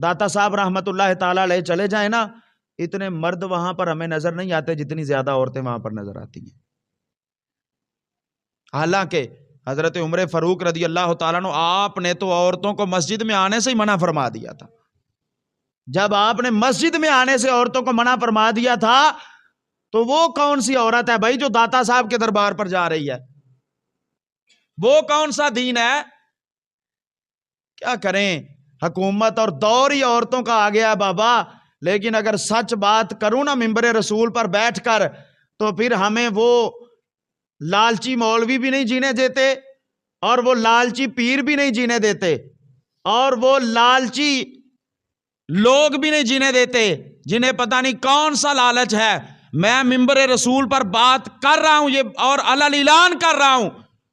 داتا صاحب رحمت اللہ تعالیٰ علیہ چلے جائیں نا، اتنے مرد وہاں پر ہمیں نظر نہیں آتے جتنی زیادہ عورتیں وہاں پر نظر آتی ہیں. حالانکہ حضرت عمر فاروق رضی اللہ تعالیٰ عنہ، آپ نے تو عورتوں کو مسجد میں آنے سے ہی منع فرما دیا تھا. جب آپ نے مسجد میں آنے سے عورتوں کو منع فرما دیا تھا تو وہ کون سی عورت ہے بھائی جو داتا صاحب کے دربار پر جا رہی ہے؟ وہ کون سا دین ہے؟ کیا کریں، حکومت اور دور ہی عورتوں کا آ گیا بابا. لیکن اگر سچ بات کروں نا ممبر رسول پر بیٹھ کر، تو پھر ہمیں وہ لالچی مولوی بھی نہیں جینے دیتے، اور وہ لالچی پیر بھی نہیں جینے دیتے، اور وہ لالچی لوگ بھی نہیں جینے دیتے جنہیں پتہ نہیں کون سا لالچ ہے. میں ممبر رسول پر بات کر رہا ہوں یہ، اور علل اعلان کر رہا ہوں،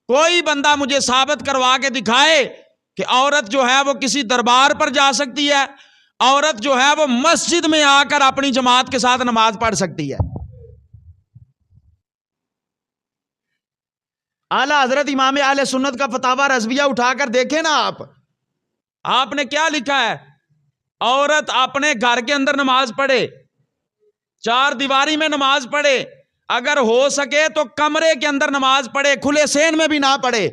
کوئی بندہ مجھے ثابت کروا کے دکھائے کہ عورت جو ہے وہ کسی دربار پر جا سکتی ہے، عورت جو ہے وہ مسجد میں آ کر اپنی جماعت کے ساتھ نماز پڑھ سکتی ہے. اعلیٰ حضرت امام اہل سنت کا فتاوی رضویہ اٹھا کر دیکھیں نا آپ نے کیا لکھا ہے؟ عورت اپنے گھر کے اندر نماز پڑھے، چار دیواری میں نماز پڑھے، اگر ہو سکے تو کمرے کے اندر نماز پڑھے، کھلے صحن میں بھی نہ پڑھے،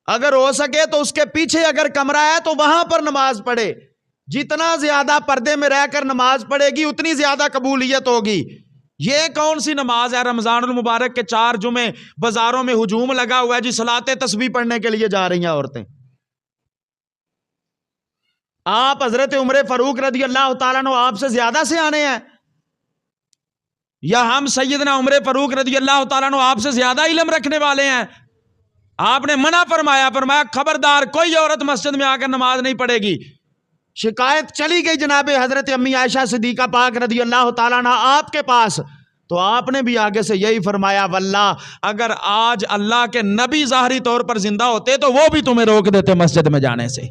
اگر ہو سکے تو اس کے پیچھے اگر کمرہ ہے تو وہاں پر نماز پڑھے. جتنا زیادہ پردے میں رہ کر نماز پڑھے گی اتنی زیادہ قبولیت ہوگی. یہ کون سی نماز ہے؟ رمضان المبارک کے 4 جمعے بازاروں میں ہجوم لگا ہوا ہے جی، صلاۃ تسبیح پڑھنے کے لیے جا رہی ہیں عورتیں. آپ حضرت عمر فاروق رضی اللہ تعالیٰ عنہ آپ سے زیادہ سے آنے ہیں، یا ہم سیدنا عمر فاروق رضی اللہ تعالیٰ عنہ آپ سے زیادہ علم رکھنے والے ہیں؟ آپ نے منع فرمایا خبردار کوئی عورت مسجد میں آ کر نماز نہیں پڑھے گی. شکایت چلی گئی جناب حضرت امی عائشہ صدیقہ پاک رضی اللہ تعالیٰ عنہ آپ کے پاس، تو آپ نے بھی آگے سے یہی فرمایا واللہ اگر آج اللہ کے نبی ظاہری طور پر زندہ ہوتے تو وہ بھی تمہیں روک دیتے مسجد میں جانے سے.